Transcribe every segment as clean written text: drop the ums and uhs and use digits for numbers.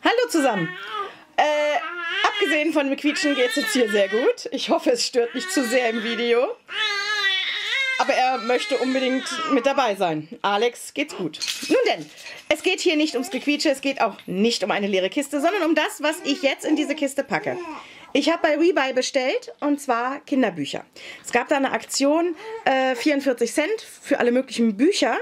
Hallo zusammen. Abgesehen von dem Quietschen geht es jetzt hier sehr gut. Ich hoffe, es stört nicht zu sehr im Video. Aber er möchte unbedingt mit dabei sein. Alex, geht's gut. Nun denn, es geht hier nicht ums Gequietsche, es geht auch nicht um eine leere Kiste, sondern um das, was ich jetzt in diese Kiste packe. Ich habe bei Rebuy bestellt, und zwar Kinderbücher. Es gab da eine Aktion, 44 Cent für alle möglichen Bücher.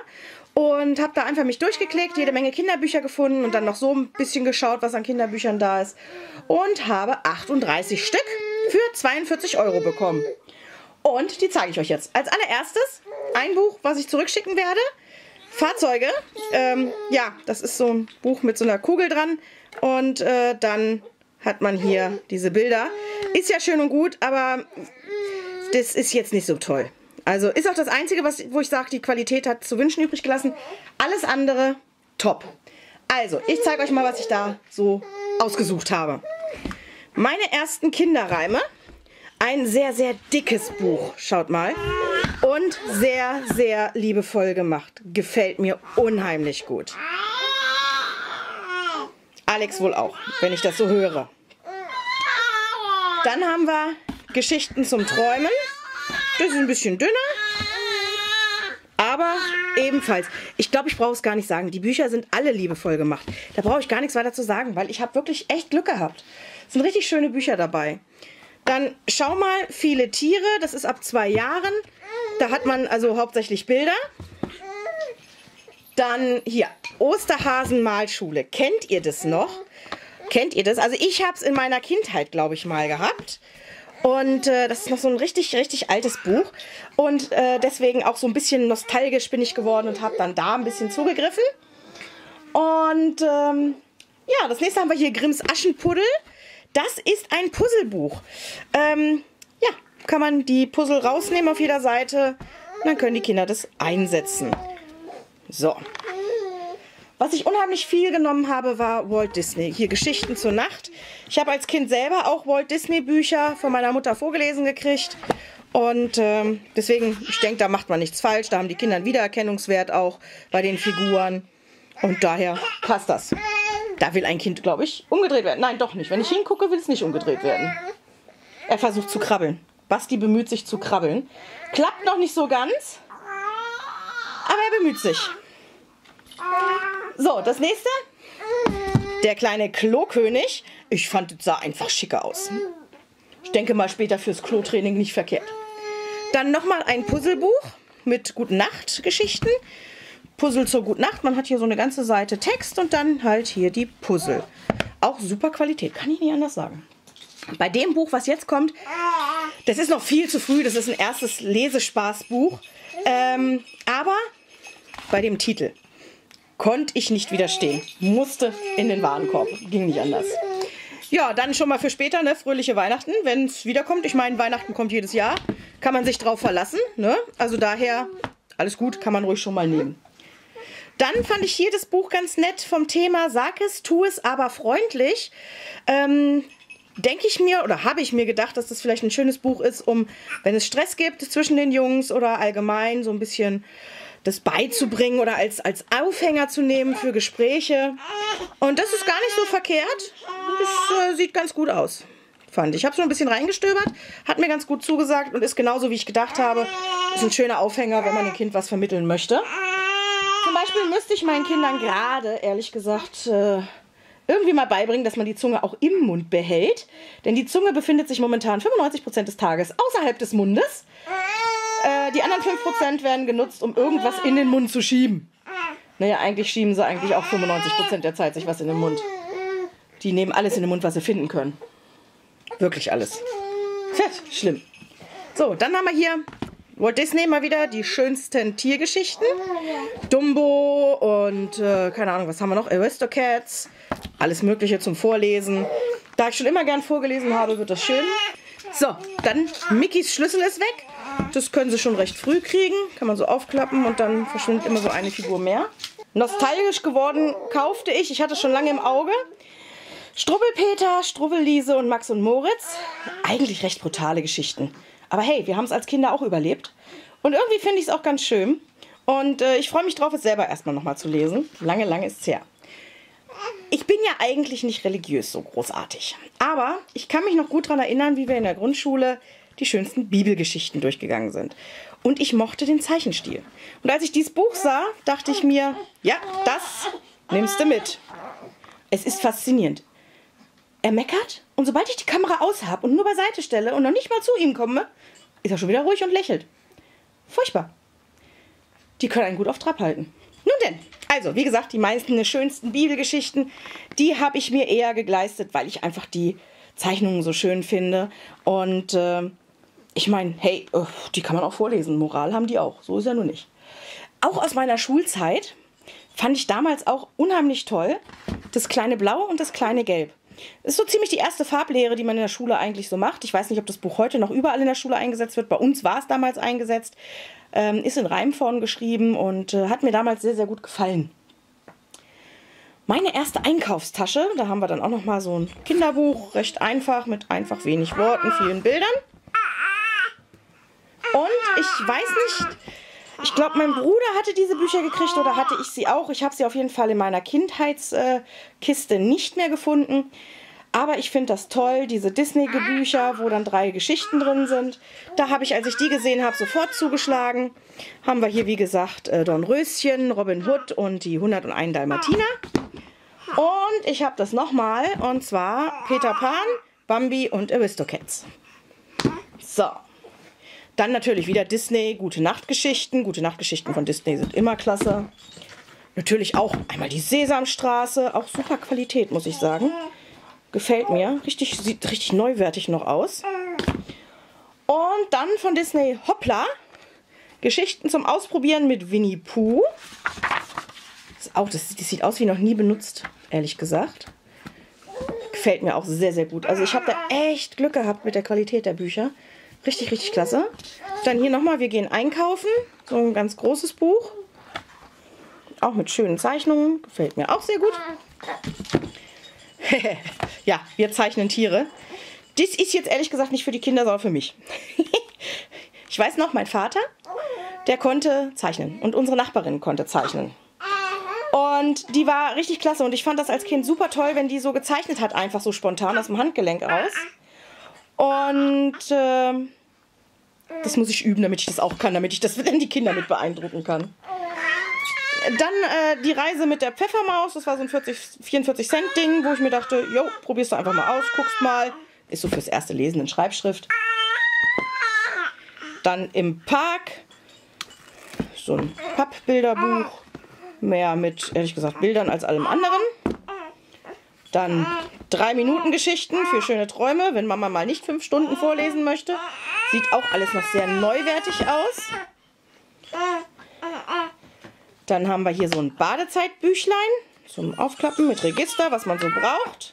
Und habe da einfach mich durchgeklickt, jede Menge Kinderbücher gefunden und dann noch so ein bisschen geschaut, was an Kinderbüchern da ist. Und habe 38 Stück für 42 € bekommen. Und die zeige ich euch jetzt. Als allererstes ein Buch, was ich zurückschicken werde. Fahrzeuge. Ja, das ist so ein Buch mit so einer Kugel dran. Und dann hat man hier diese Bilder. Ist ja schön und gut, aber das ist jetzt nicht so toll. Also ist auch das Einzige, wo ich sage, die Qualität hat zu wünschen übrig gelassen. Alles andere top. Also, ich zeige euch mal, was ich da so ausgesucht habe. Meine ersten Kinderreime. Ein sehr, sehr dickes Buch. Schaut mal. Und sehr, sehr liebevoll gemacht. Gefällt mir unheimlich gut. Alex wohl auch, wenn ich das so höre. Dann haben wir Geschichten zum Träumen. Das ist ein bisschen dünner, aber ebenfalls. Ich glaube, ich brauche es gar nicht sagen. Die Bücher sind alle liebevoll gemacht. Da brauche ich gar nichts weiter zu sagen, weil ich habe wirklich echt Glück gehabt. Es sind richtig schöne Bücher dabei. Dann schau mal, viele Tiere. Das ist ab 2 Jahren. Da hat man also hauptsächlich Bilder. Dann hier, Osterhasen-Malschule. Kennt ihr das noch? Kennt ihr das? Also ich habe es in meiner Kindheit, glaube ich, mal gehabt. Und das ist noch so ein richtig, richtig altes Buch. Und deswegen auch so ein bisschen nostalgisch bin ich geworden und habe dann da ein bisschen zugegriffen. Und ja, das nächste haben wir hier Grimms Aschenputtel. Das ist ein Puzzlebuch. Ja, kann man die Puzzle rausnehmen auf jeder Seite. Dann können die Kinder das einsetzen. So. Was ich unheimlich viel genommen habe, war Walt Disney. Hier Geschichten zur Nacht. Ich habe als Kind selber auch Walt Disney Bücher von meiner Mutter vorgelesen gekriegt. Und deswegen, ich denke, da macht man nichts falsch. Da haben die Kinder einen Wiedererkennungswert auch bei den Figuren. Und daher passt das. Da will ein Kind, glaube ich, umgedreht werden. Nein, doch nicht. Wenn ich hingucke, will es nicht umgedreht werden. Er versucht zu krabbeln. Basti bemüht sich zu krabbeln. Klappt noch nicht so ganz. Aber er bemüht sich. So, das nächste. Der kleine Klokönig. Ich fand, es sah einfach schicker aus. Ich denke mal später fürs Klotraining nicht verkehrt. Dann nochmal ein Puzzlebuch mit Gute-Nacht-Geschichten. Puzzle zur Gute-Nacht. Man hat hier so eine ganze Seite Text und dann halt hier die Puzzle. Auch super Qualität, kann ich nicht anders sagen. Bei dem Buch, was jetzt kommt, das ist noch viel zu früh. Das ist ein erstes Lesespaßbuch. Aber bei dem Titel konnte ich nicht widerstehen. Musste in den Warenkorb. Ging nicht anders. Ja, dann schon mal für später, ne? Fröhliche Weihnachten, wenn es wiederkommt. Ich meine, Weihnachten kommt jedes Jahr. Kann man sich drauf verlassen, ne? Also daher, alles gut, kann man ruhig schon mal nehmen. Dann fand ich hier das Buch ganz nett vom Thema Sag es, tu es, aber freundlich. Denke ich mir oder habe ich mir gedacht, dass das vielleicht ein schönes Buch ist, um, wenn es Stress gibt zwischen den Jungs oder allgemein so ein bisschen das beizubringen oder als Aufhänger zu nehmen für Gespräche. Und das ist gar nicht so verkehrt. Das sieht ganz gut aus, fand ich. Ich habe so ein bisschen reingestöbert, hat mir ganz gut zugesagt und ist genauso, wie ich gedacht habe. Ist ein schöner Aufhänger, wenn man dem Kind was vermitteln möchte. Zum Beispiel müsste ich meinen Kindern gerade, ehrlich gesagt, irgendwie mal beibringen, dass man die Zunge auch im Mund behält. Denn die Zunge befindet sich momentan 95% des Tages außerhalb des Mundes. Die anderen 5% werden genutzt, um irgendwas in den Mund zu schieben. Naja, eigentlich schieben sie eigentlich auch 95% der Zeit sich was in den Mund. Die nehmen alles in den Mund, was sie finden können. Wirklich alles. Schlimm. So, dann haben wir hier Walt Disney mal wieder die schönsten Tiergeschichten. Dumbo und keine Ahnung, was haben wir noch? Aristocats. Alles Mögliche zum Vorlesen. Da ich schon immer gern vorgelesen habe, wird das schön. So, dann Mickeys Schlüssel ist weg. Das können sie schon recht früh kriegen. Kann man so aufklappen und dann verschwindet immer so eine Figur mehr. Nostalgisch geworden kaufte ich hatte es schon lange im Auge, Struwwelpeter, Struwwelliese und Max und Moritz. Eigentlich recht brutale Geschichten. Aber hey, wir haben es als Kinder auch überlebt. Und irgendwie finde ich es auch ganz schön. Und ich freue mich drauf, es selber erstmal nochmal zu lesen. Lange, lange ist es her. Ich bin ja eigentlich nicht religiös so großartig. Aber ich kann mich noch gut daran erinnern, wie wir in der Grundschule die schönsten Bibelgeschichten durchgegangen sind. Und ich mochte den Zeichenstil. Und als ich dieses Buch sah, dachte ich mir, ja, das nimmst du mit. Es ist faszinierend. Er meckert und sobald ich die Kamera aus habe und nur beiseite stelle und noch nicht mal zu ihm komme, ist er schon wieder ruhig und lächelt. Furchtbar. Die können einen gut auf Trab halten. Nun denn, also wie gesagt, die meisten der schönsten Bibelgeschichten, die habe ich mir eher gegleistet, weil ich einfach die Zeichnungen so schön finde. Und ich meine, hey, die kann man auch vorlesen. Moral haben die auch. So ist ja nur nicht. Auch aus meiner Schulzeit fand ich damals auch unheimlich toll das kleine Blau und das kleine Gelb. Das ist so ziemlich die erste Farblehre, die man in der Schule eigentlich so macht. Ich weiß nicht, ob das Buch heute noch überall in der Schule eingesetzt wird. Bei uns war es damals eingesetzt. Ist in Reimform geschrieben und hat mir damals sehr, sehr gut gefallen. Meine erste Einkaufstasche, da haben wir dann auch noch mal so ein Kinderbuch, recht einfach, mit einfach wenig Worten, vielen Bildern. Und ich weiß nicht, ich glaube, mein Bruder hatte diese Bücher gekriegt oder hatte ich sie auch. Ich habe sie auf jeden Fall in meiner Kindheitskiste nicht mehr gefunden. Aber ich finde das toll, diese Disney-Bücher, wo dann 3 Geschichten drin sind. Da habe ich, als ich die gesehen habe, sofort zugeschlagen. Haben wir hier, wie gesagt, Dornröschen, Robin Hood und die 101 Dalmatiner. Und ich habe das nochmal, und zwar Peter Pan, Bambi und Aristocats. So. Dann natürlich wieder Disney, Gute-Nacht-Geschichten. Gute-Nacht-Geschichten von Disney sind immer klasse. Natürlich auch einmal die Sesamstraße. Auch super Qualität, muss ich sagen. Gefällt mir. Sieht richtig neuwertig noch aus. Und dann von Disney Hoppla. Geschichten zum Ausprobieren mit Winnie Pooh. Das sieht aus wie noch nie benutzt, ehrlich gesagt. Gefällt mir auch sehr, sehr gut. Also ich habe da echt Glück gehabt mit der Qualität der Bücher. Richtig, richtig klasse. Dann hier nochmal, wir gehen einkaufen. So ein ganz großes Buch. Auch mit schönen Zeichnungen. Gefällt mir auch sehr gut. Ja, wir zeichnen Tiere. Das ist jetzt ehrlich gesagt nicht für die Kinder, sondern für mich. Ich weiß noch, mein Vater, der konnte zeichnen. Und unsere Nachbarin konnte zeichnen. Und die war richtig klasse. Und ich fand das als Kind super toll, wenn die so gezeichnet hat. Einfach so spontan aus dem Handgelenk raus. Und das muss ich üben, damit ich das auch kann, damit ich das dann die Kinder mit beeindrucken kann. Dann die Reise mit der Pfeffermaus, das war so ein 44 Cent Ding, wo ich mir dachte, jo, probierst du einfach mal aus, guckst mal. Ist so fürs erste Lesen in Schreibschrift. Dann im Park so ein Pappbilderbuch, mehr mit, ehrlich gesagt, Bildern als allem anderen. Dann 3-Minuten-Geschichten für schöne Träume, wenn Mama mal nicht 5 Stunden vorlesen möchte. Sieht auch alles noch sehr neuwertig aus. Dann haben wir hier so ein Badezeitbüchlein zum Aufklappen mit Register, was man so braucht.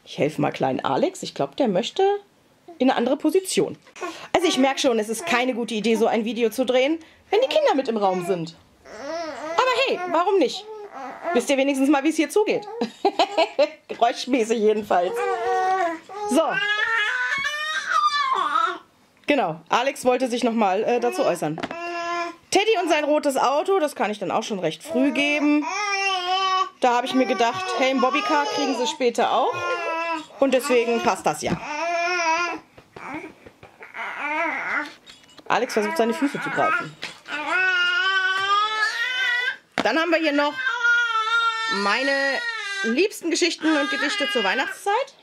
Ich helfe mal kleinen Alex. Ich glaube, der möchte in eine andere Position. Also ich merke schon, es ist keine gute Idee, so ein Video zu drehen, wenn die Kinder mit im Raum sind. Aber hey, warum nicht? Wisst ihr wenigstens mal, wie es hier zugeht? Geräuschmäßig jedenfalls. So. Genau, Alex wollte sich nochmal dazu äußern. Teddy und sein rotes Auto, das kann ich dann auch schon recht früh geben. Da habe ich mir gedacht, hey, ein Bobbycar kriegen sie später auch. Und deswegen passt das ja. Alex versucht, seine Füße zu greifen. Dann haben wir hier noch meine liebsten Geschichten und Gedichte zur Weihnachtszeit.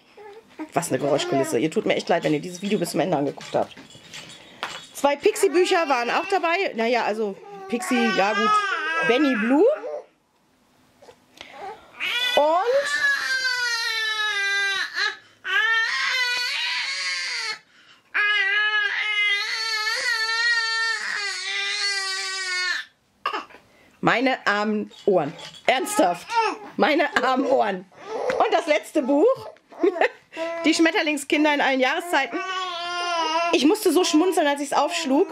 Was eine Geräuschkulisse. Ihr tut mir echt leid, wenn ihr dieses Video bis zum Ende angeguckt habt. 2 Pixie-Bücher waren auch dabei. Naja, also Pixie, ja gut. Benny Blue. Und meine armen Ohren. Ernsthaft. Meine armen Ohren. Und das letzte Buch. Die Schmetterlingskinder in allen Jahreszeiten. Ich musste so schmunzeln, als ich es aufschlug.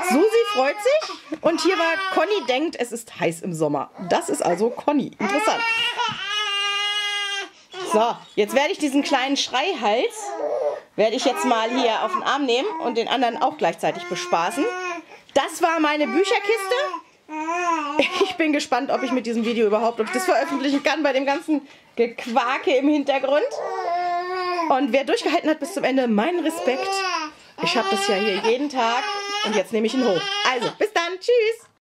Susi freut sich. Und hier war, Conny denkt, es ist heiß im Sommer. Das ist also Conny. Interessant. So, jetzt werde ich diesen kleinen Schreihals, werde ich jetzt mal hier auf den Arm nehmen und den anderen auch gleichzeitig bespaßen. Das war meine Bücherkiste. Ich bin gespannt, ob ich mit diesem Video ob ich das veröffentlichen kann bei dem ganzen Gequake im Hintergrund. Und wer durchgehalten hat bis zum Ende, mein Respekt. Ich habe das ja hier jeden Tag und jetzt nehme ich ihn hoch. Also, bis dann. Tschüss.